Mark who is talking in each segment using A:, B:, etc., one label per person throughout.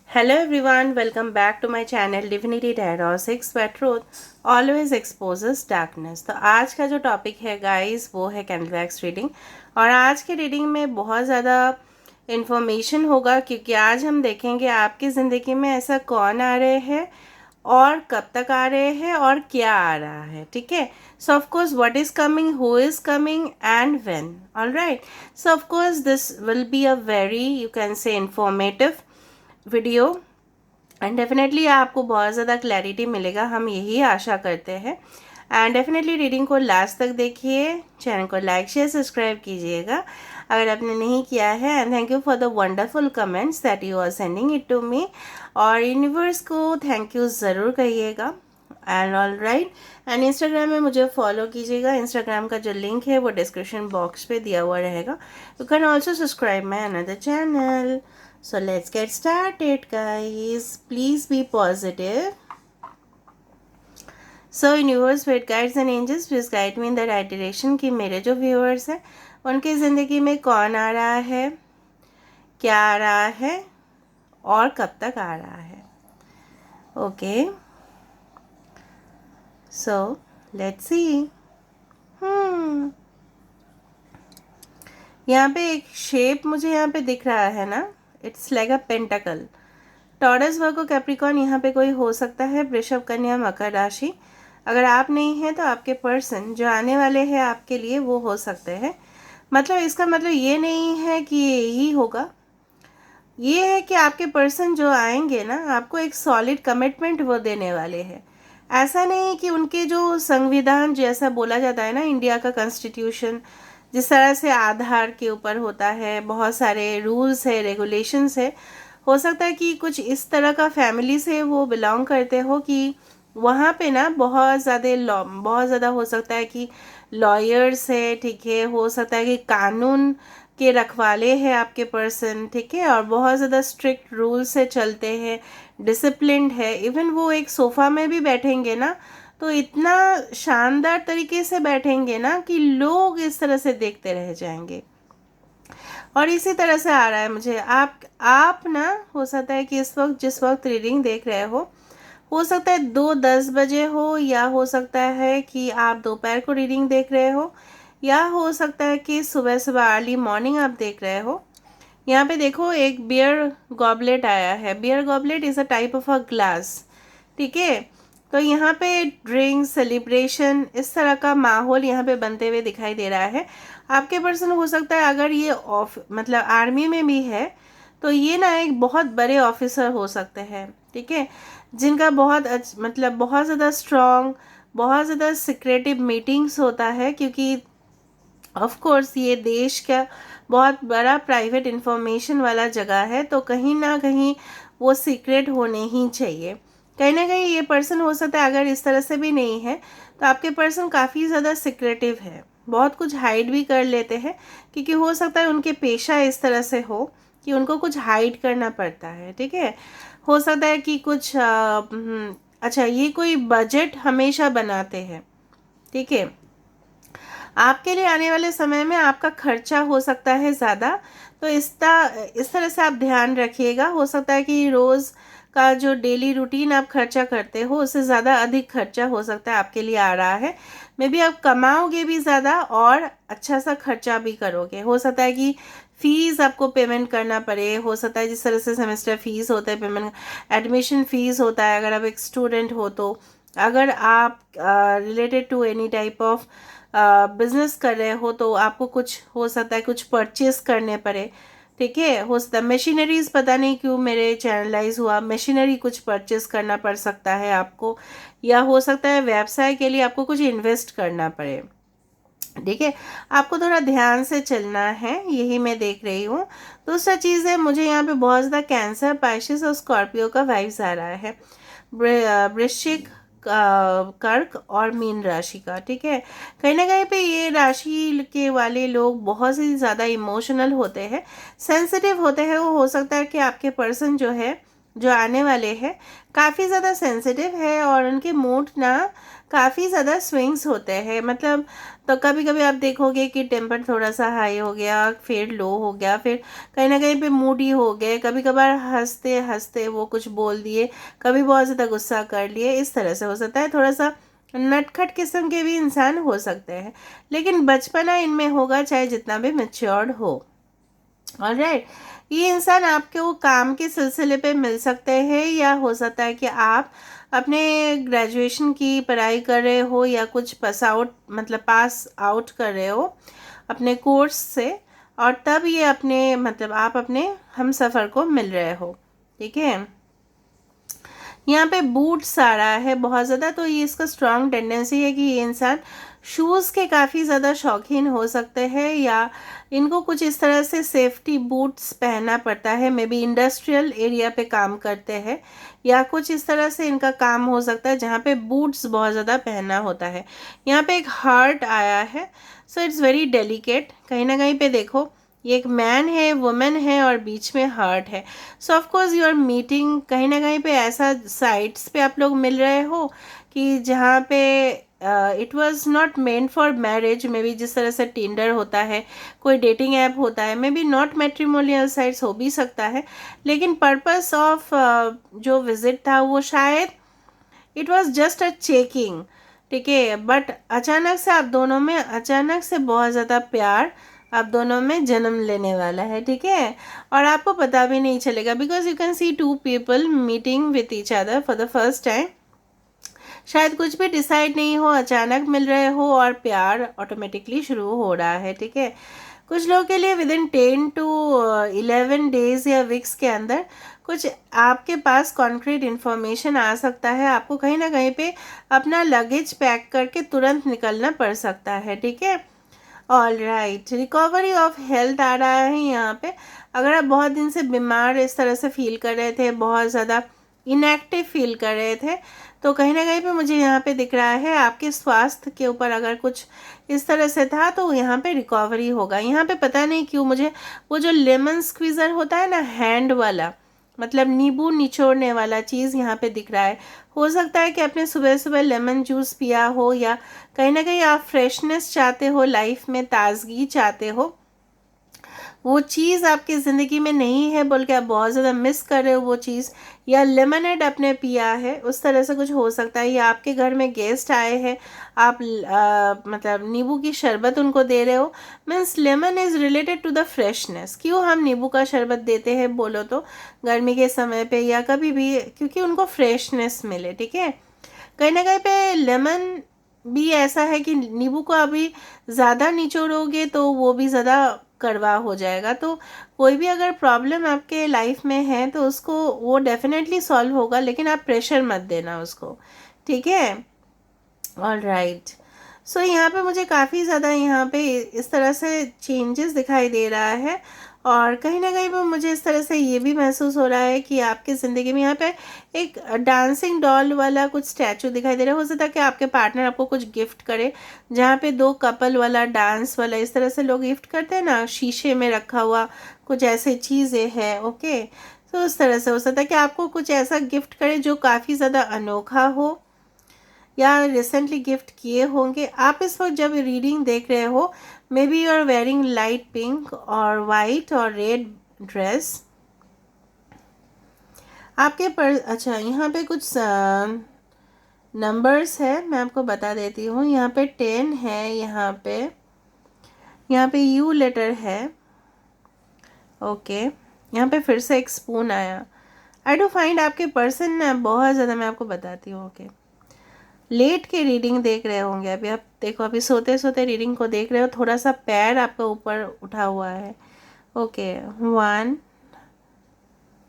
A: Hello everyone, welcome back to my channel Divinity Tarot 6 where truth always exposes darkness। तो आज का जो topic है गाइस वो है कैंडल वैक्स रीडिंग। और आज के रीडिंग में बहुत ज़्यादा इन्फॉर्मेशन होगा क्योंकि आज हम देखेंगे आपकी ज़िंदगी में ऐसा कौन आ रहे हैं और कब तक आ रहे हैं और क्या आ रहा है। ठीक है, so of course what is coming, who is coming and when. Alright, so of course this will be a very you can say informative video and definitely आपको बहुत ज़्यादा क्लैरिटी मिलेगा, हम यही आशा करते हैं। एंड डेफिनेटली रीडिंग को last तक देखिए, चैनल को लाइक शेयर सब्सक्राइब कीजिएगा अगर आपने नहीं किया है। And thank you for the wonderful comments that you are sending it to me. और यूनिवर्स को थैंक यू ज़रूर कहिएगा। And all right, and Instagram में मुझे फॉलो कीजिएगा। इंस्टाग्राम का जो लिंक है वो डिस्क्रिप्शन बॉक्स पे दिया हुआ रहेगा। You can also subscribe my another channel. So let's get started guys. Please be positive. So universe, spirit guides and angels, please guide me in the right direction कि मेरे जो viewers हैं उनकी ज़िंदगी में कौन आ रहा है, क्या आ रहा है और कब तक आ रहा है। Okay, so let's see. यहाँ पे एक शेप मुझे यहाँ पे दिख रहा है ना, it's like a pentacle. Taurus Virgo Capricorn यहाँ पे कोई हो सकता है, वृषभ कन्या मकर राशि। अगर आप नहीं हैं तो आपके पर्सन जो आने वाले हैं आपके लिए वो हो सकते हैं। मतलब इसका मतलब ये नहीं है कि ये ही होगा, ये है कि आपके पर्सन जो आएंगे ना आपको एक सॉलिड कमिटमेंट वो देने वाले हैं। ऐसा नहीं कि उनके जो संविधान जैसा बोला जाता है ना, इंडिया का कॉन्स्टिट्यूशन जिस तरह से आधार के ऊपर होता है, बहुत सारे रूल्स है, रेगुलेशंस है। हो सकता है कि कुछ इस तरह का फैमिली से वो बिलोंग करते हो कि वहाँ पे ना बहुत ज़्यादा लॉ, बहुत ज़्यादा हो सकता है कि लॉयर्स है, ठीक है, हो सकता है कि कानून के रखवाले हैं आपके पर्सन, ठीक है, और बहुत ज़्यादा स्ट्रिक्ट रूल से चलते हैं, डिसिप्लिन्ड है। इवन वो एक सोफ़ा में भी बैठेंगे ना तो इतना शानदार तरीके से बैठेंगे ना कि लोग इस तरह से देखते रह जाएंगे। और इसी तरह से आ रहा है मुझे, आप ना हो सकता है कि इस वक्त जिस वक्त रीडिंग देख रहे हो सकता है 2:10 बजे हो, या हो सकता है कि आप दोपहर को रीडिंग देख रहे हो, या हो सकता है कि सुबह सुबह अर्ली मॉर्निंग आप देख रहे हो। यहाँ पे देखो एक बियर गॉबलेट आया है। Beer goblet is a type of a glass, ठीक है। तो यहाँ पे ड्रिंक सेलिब्रेशन इस तरह का माहौल यहाँ पे बनते हुए दिखाई दे रहा है। आपके पर्सन हो सकता है अगर ये ऑफ मतलब आर्मी में भी है तो ये ना एक बहुत बड़े ऑफिसर हो सकते हैं, ठीक है, जिनका बहुत मतलब बहुत ज़्यादा स्ट्रॉन्ग, बहुत ज़्यादा सिक्रेटिव मीटिंग्स होता है, क्योंकि ऑफ कोर्स ये देश का बहुत बड़ा प्राइवेट इंफॉर्मेशन वाला जगह है, तो कहीं ना कहीं वो सीक्रेट होने ही चाहिए। कहीं ना कहीं ये पर्सन हो सकता है, अगर इस तरह से भी नहीं है तो आपके पर्सन काफ़ी ज़्यादा सिक्रेटिव है, बहुत कुछ हाइड भी कर लेते हैं, क्योंकि हो सकता है उनके पेशा इस तरह से हो कि उनको कुछ हाइड करना पड़ता है, ठीक है। हो सकता है कि कुछ अच्छा, ये कोई बजट हमेशा बनाते हैं, ठीक है। आपके लिए आने वाले समय में आपका खर्चा हो सकता है ज़्यादा, तो इस तरह से आप ध्यान रखिएगा। हो सकता है कि रोज़ का जो डेली रूटीन आप खर्चा करते हो उससे ज़्यादा अधिक खर्चा हो सकता है आपके लिए आ रहा है। मे बी आप कमाओगे भी ज़्यादा और अच्छा सा खर्चा भी करोगे। हो सकता है कि फ़ीस आपको पेमेंट करना पड़े, हो सकता है जिस तरह से सेमेस्टर फ़ीस होता है पेमेंट, एडमिशन फ़ीस होता है अगर आप एक स्टूडेंट हो तो, अगर आप related to any type of business कर रहे हो तो आपको कुछ हो सकता है कुछ परचेस करने पड़े, ठीक है। हो सकता है मशीनरीज, पता नहीं क्यों मेरे चैनलाइज हुआ, मशीनरी कुछ परचेस करना पड़ सकता है आपको, या हो सकता है व्यवसाय के लिए आपको कुछ इन्वेस्ट करना पड़े, ठीक है। आपको थोड़ा ध्यान से चलना है, यही मैं देख रही हूँ। दूसरा चीज़ है, मुझे यहाँ पे बहुत ज़्यादा कैंसर, पाइसेस और स्कॉर्पियो का वाइब्स आ रहा है, वृश्चिक, कर्क और मीन राशि का, ठीक है। कहीं ना कहीं पे ये राशि के वाले लोग बहुत ही ज़्यादा इमोशनल होते हैं, सेंसिटिव होते हैं। वो हो सकता है कि आपके पर्सन जो है जो आने वाले हैं काफ़ी ज़्यादा सेंसिटिव है और उनके मूड ना काफ़ी ज़्यादा स्विंग्स होते हैं। मतलब तो कभी कभी आप देखोगे कि टेम्पर थोड़ा सा हाई हो गया, फिर लो हो गया, फिर कहीं ना कहीं पे मूडी हो गए, कभी कभार हंसते हंसते वो कुछ बोल दिए, कभी बहुत ज़्यादा गुस्सा कर लिए, इस तरह से हो सकता है। थोड़ा सा नटखट किस्म के भी इंसान हो सकते हैं, लेकिन बचपना इनमें होगा चाहे जितना भी मैच्योर्ड हो। ऑलराइट, ये इंसान आपके वो काम के सिलसिले पे मिल सकते हैं, या हो सकता है कि आप अपने ग्रेजुएशन की पढ़ाई कर रहे हो या कुछ पास आउट कर रहे हो अपने कोर्स से, और तब ये अपने आप अपने हम सफ़र को मिल रहे हो। ठीक है, यहाँ पे बूट्स आ रहा है बहुत ज़्यादा, तो ये इसका स्ट्रॉन्ग टेंडेंसी है कि ये इंसान शूज़ के काफ़ी ज़्यादा शौकीन हो सकते हैं, या इनको कुछ इस तरह से सेफ्टी बूट्स पहनना पड़ता है। मे बी इंडस्ट्रियल एरिया पे काम करते हैं, या कुछ इस तरह से इनका काम हो सकता है जहाँ पे बूट्स बहुत ज़्यादा पहनना होता है। यहाँ पे एक हार्ट आया है, सो इट्स वेरी डेलिकेट। कहीं ना कहीं पे देखो, ये एक मैन है, वुमेन है, और बीच में हार्ट है। So of course you are meeting कहीं ना कहीं पे ऐसा साइट्स पे आप लोग मिल रहे हो कि जहाँ पे it was not meant for marriage. May be जिस तरह से टिंडर होता है, कोई डेटिंग ऐप होता है, may be not matrimonial sites हो भी सकता है, लेकिन पर्पस ऑफ जो विजिट था वो शायद it was just a checking. ठीक है, बट अचानक से आप दोनों में अचानक से बहुत ज़्यादा प्यार आप दोनों में जन्म लेने वाला है। ठीक है, और आपको पता भी नहीं चलेगा, because you can see two people meeting with each other for the first time. शायद कुछ भी डिसाइड नहीं हो, अचानक मिल रहे हो और प्यार ऑटोमेटिकली शुरू हो रहा है। ठीक है, कुछ लोगों के लिए विद इन 10 to 11 डेज या वीक्स के अंदर कुछ आपके पास कॉन्क्रीट इन्फॉर्मेशन आ सकता है। आपको कहीं ना कहीं पे अपना लगेज पैक करके तुरंत निकलना पड़ सकता है। ठीक है, all right, recovery of health आ रहा है यहाँ पे। अगर आप बहुत दिन से बीमार इस तरह से फील कर रहे थे, बहुत ज़्यादा इनएक्टिव फील कर रहे थे, तो कहीं ना कहीं पे मुझे यहाँ पे दिख रहा है आपके स्वास्थ्य के ऊपर अगर कुछ इस तरह से था तो यहाँ पे रिकवरी होगा। यहाँ पे पता नहीं क्यों मुझे वो जो लेमन स्क्वीज़र होता है ना, हैंड वाला, मतलब नींबू निचोड़ने वाला चीज़ यहाँ पे दिख रहा है। हो सकता है कि आपने सुबह सुबह लेमन जूस पिया हो, या कहीं ना कहीं आप फ्रेशनेस चाहते हो, लाइफ में ताजगी चाहते हो, वो चीज़ आपकी ज़िंदगी में नहीं है बोल के आप बहुत ज़्यादा मिस कर रहे हो वो चीज़, या लेमनेड आपने पिया है, उस तरह से कुछ हो सकता है। या आपके घर में गेस्ट आए हैं, आप नींबू की शरबत उनको दे रहे हो। Means lemon is related to the freshness. क्यों हम नींबू का शरबत देते हैं बोलो तो, गर्मी के समय पे या कभी भी, क्योंकि उनको फ्रेशनेस मिले। ठीक है, कहीं ना कहीं पे लेमन भी ऐसा है कि नींबू को अभी ज़्यादा निचोड़ोगे तो वो भी ज़्यादा कड़वा हो जाएगा। तो कोई भी अगर प्रॉब्लम आपके लाइफ में है तो उसको वो डेफिनेटली सॉल्व होगा, लेकिन आप प्रेशर मत देना उसको। ठीक है, ऑल राइट। सो यहाँ पे मुझे काफ़ी ज़्यादा यहाँ पे इस तरह से चेंजेस दिखाई दे रहा है, और कहीं ना कहीं पे मुझे इस तरह से ये भी महसूस हो रहा है कि आपकी ज़िंदगी में यहाँ पे एक डांसिंग डॉल वाला कुछ स्टैचू दिखाई दे रहा है। हो सकता है कि आपके पार्टनर आपको कुछ गिफ्ट करे, जहाँ पे दो कपल वाला डांस वाला इस तरह से लोग गिफ्ट करते हैं ना, शीशे में रखा हुआ कुछ ऐसे चीज़ें हैं। ओके, तो उस तरह से हो सकता है कि आपको कुछ ऐसा गिफ्ट करे जो काफ़ी ज़्यादा अनोखा हो, या रिसेंटली गिफ्ट किए होंगे। आप इस वक्त जब रीडिंग देख रहे हो, may be you are wearing light pink और वाइट और रेड ड्रेस। आपके पर अच्छा, यहाँ पे कुछ नंबर्स है, मैं आपको बता देती हूँ। यहाँ पे 10 है, यहाँ पे यू लेटर है। ओके, यहाँ पे फिर से एक स्पून आया। आई डू फाइंड आपके पर्सन ना बहुत ज़्यादा, मैं आपको बताती हूँ। ओके, लेट के रीडिंग देख रहे होंगे अभी आप। देखो, अभी सोते सोते रीडिंग को देख रहे हो, थोड़ा सा पैर आपका ऊपर उठा हुआ है। ओके,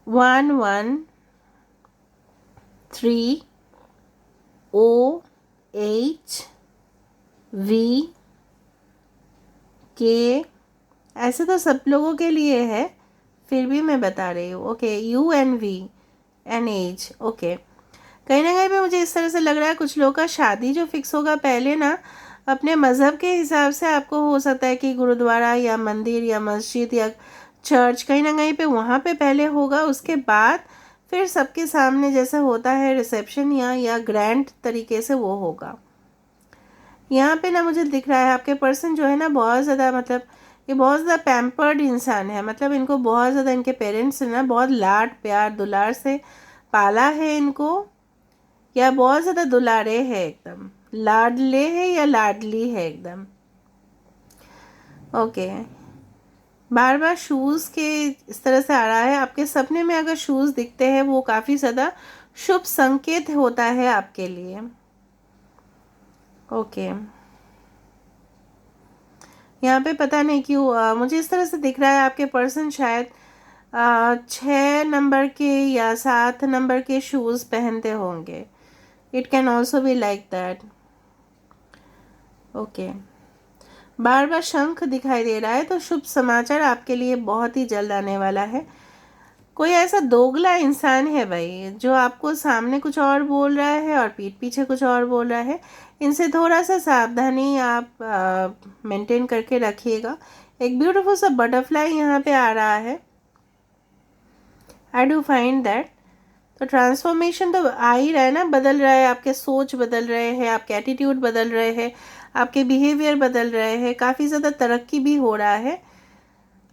A: 113OHVK, ऐसे तो सब लोगों के लिए है, फिर भी मैं बता रही हूँ। Okay, UNVNH। ओके, कहीं ना कहीं पे मुझे इस तरह से लग रहा है कुछ लोगों का शादी जो फिक्स होगा पहले ना, अपने मज़हब के हिसाब से आपको हो सकता है कि गुरुद्वारा या मंदिर या मस्जिद या चर्च, कहीं ना कहीं पे वहाँ पे पहले होगा, उसके बाद फिर सबके सामने जैसे होता है रिसेप्शन या ग्रैंड तरीके से वो होगा। यहाँ पे ना मुझे दिख रहा है आपके पर्सन जो है ना बहुत ज़्यादा, मतलब ये बहुत ज़्यादा पैम्पर्ड इंसान है। मतलब इनको बहुत ज़्यादा इनके पेरेंट्स ने ना बहुत लाड प्यार दुलार से पाला है इनको, या बहुत ज़्यादा दुलारे है, एकदम लाडले है या लाडली है एकदम। ओके, बार बार शूज़ के इस तरह से आ रहा है। आपके सपने में अगर शूज़ दिखते हैं वो काफ़ी ज़्यादा शुभ संकेत होता है आपके लिए। ओके, यहाँ पे पता नहीं क्यों मुझे इस तरह से दिख रहा है आपके पर्सन शायद 6 नंबर के या 7 नंबर के शूज़ पहनते होंगे। It can also be like that. Okay, बार बार शंख दिखाई दे रहा है, तो शुभ समाचार आपके लिए बहुत ही जल्द आने वाला है। कोई ऐसा दोगला इंसान है भाई जो आपको सामने कुछ और बोल रहा है और पीठ पीछे कुछ और बोल रहा है। इनसे थोड़ा सा सावधानी आप मेंटेन करके रखिएगा। एक ब्यूटीफुल सा बटरफ्लाई यहाँ पे आ रहा है। I do find that. तो ट्रांसफॉर्मेशन तो आ ही रहा है ना, बदल रहा है, आपके सोच बदल रहे हैं, आपके एटीट्यूड बदल रहे हैं, आपके बिहेवियर बदल रहे हैं, काफ़ी ज़्यादा तरक्की भी हो रहा है।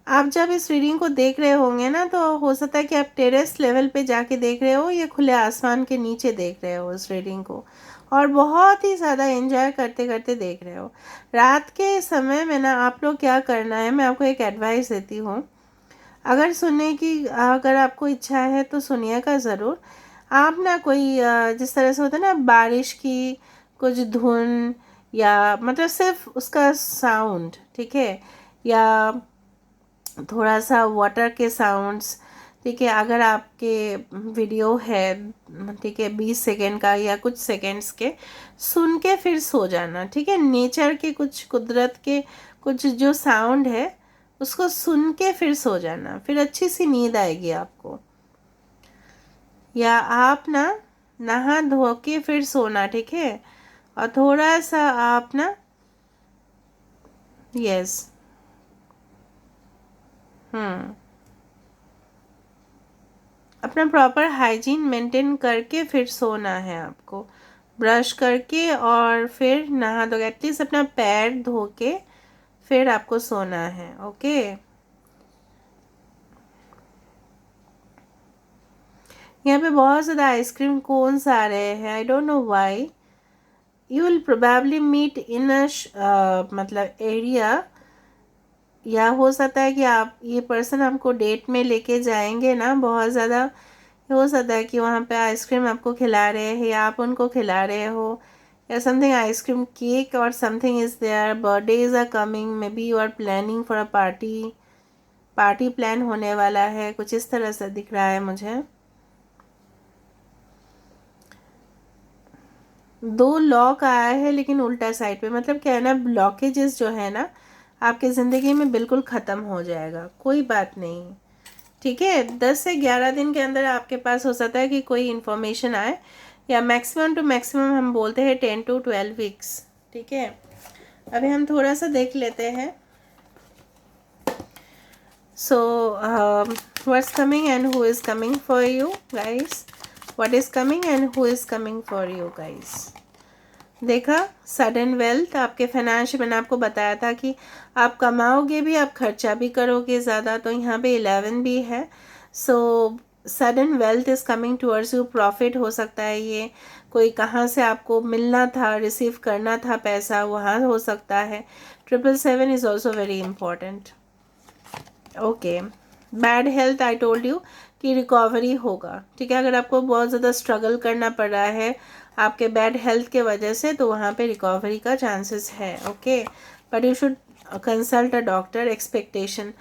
A: आप जब इस रीडिंग को देख रहे होंगे ना, तो हो सकता है कि आप टेरेस लेवल पे जाके देख रहे हो या खुले आसमान के नीचे देख रहे हो इस रीडिंग को, और बहुत ही ज़्यादा एंजॉय करते करते देख रहे हो। रात के समय में ना आप लोग क्या करना है, मैं आपको एक एडवाइस देती हूँ। अगर सुनने की अगर आपको इच्छा है तो सुनिएगा ज़रूर। आप ना कोई जिस तरह से होता है ना बारिश की कुछ धुन, या मतलब सिर्फ उसका साउंड, ठीक है, या थोड़ा सा वाटर के साउंड्स, ठीक है, अगर आपके वीडियो है, ठीक है, 20 सेकेंड का या कुछ सेकेंड्स के, सुन के फिर सो जाना, ठीक है। नेचर के कुछ, कुदरत के कुछ जो साउंड है उसको सुन के फिर सो जाना, फिर अच्छी सी नींद आएगी आपको। या आप ना नहा धो के फिर सोना, ठीक है, और थोड़ा सा आप ना, यस, अपना प्रॉपर हाइजीन मेंटेन करके फिर सोना है आपको। ब्रश करके और फिर नहा धो, एटलीस्ट अपना पैर धो के फिर आपको सोना है। ओके, यहाँ पे बहुत ज़्यादा आइसक्रीम कोन्स आ रहे हैं। I don't know why. You will probably meet in a मतलब एरिया, या हो सकता है कि आप ये पर्सन आपको डेट में लेके जाएंगे ना, बहुत ज़्यादा हो सकता है कि वहाँ पे आइसक्रीम आपको खिला रहे हैं या आप उनको खिला रहे हो, या समथिंग आइसक्रीम केक और something is there. Birthdays are coming, may B you are planning for a party, party plan होने वाला है, कुछ इस तरह से दिख रहा है मुझे। 2 लॉक आया है लेकिन उल्टा साइड पे, मतलब क्या है ना, ब्लॉकेजेस जो है ना आपके ज़िंदगी में बिल्कुल ख़त्म हो जाएगा। कोई बात नहीं, ठीक है। 10 से 11 दिन के अंदर आपके पास हो सकता है कि कोई इन्फॉर्मेशन आए, या मैक्सिमम टू मैक्सिमम हम बोलते हैं 10 to 12 वीक्स, ठीक है। अभी हम थोड़ा सा देख लेते हैं। So what's coming and who is coming for you guys, what is coming and who is coming for you guys. देखा, सडन वेल्थ, आपके फाइनेंशियल, मैंने आपको बताया था कि आप कमाओगे भी, आप खर्चा भी करोगे ज़्यादा, तो यहाँ पे 11 भी है। So sudden wealth is coming towards you. Profit हो सकता है, ये कोई कहाँ से आपको मिलना था, रिसीव करना था पैसा, वहाँ हो सकता है। 777 is also very important. Okay, bad health, I told you कि रिकवरी होगा, ठीक है। अगर आपको बहुत ज़्यादा स्ट्रगल करना पड़ रहा है आपके बैड हेल्थ के वजह से, तो वहाँ पे रिकवरी का चांसेस है। Okay, but you should consult a doctor. Expectation,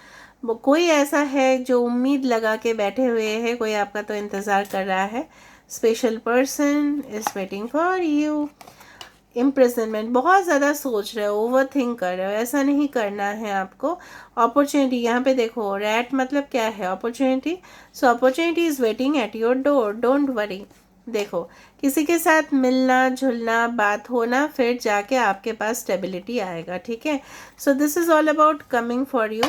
A: कोई ऐसा है जो उम्मीद लगा के बैठे हुए हैं, कोई आपका तो इंतज़ार कर रहा है। Special person is waiting for you. Imprisonment, बहुत ज़्यादा सोच रहे हो, ओवर थिंक कर रहे हो, ऐसा नहीं करना है आपको। अपॉर्चुनिटी, यहाँ पे देखो रैट मतलब क्या है, opportunity. So opportunity is waiting at your door, don't worry. देखो, किसी के साथ मिलना जुलना, बात होना, फिर जाके आपके पास स्टेबिलिटी आएगा, ठीक है। So this is all about coming for you,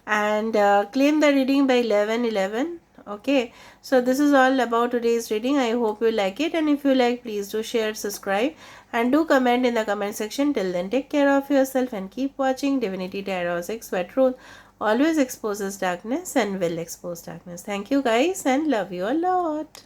A: and claim the reading by 11/11। Okay, so this is all about today's reading. I hope you like it, and if you like, please do share, subscribe, and do comment in the comment section. Till then, take care of yourself and keep watching Divinity Tarot 6, where truth always exposes darkness and will expose darkness. Thank you guys, and love you a lot.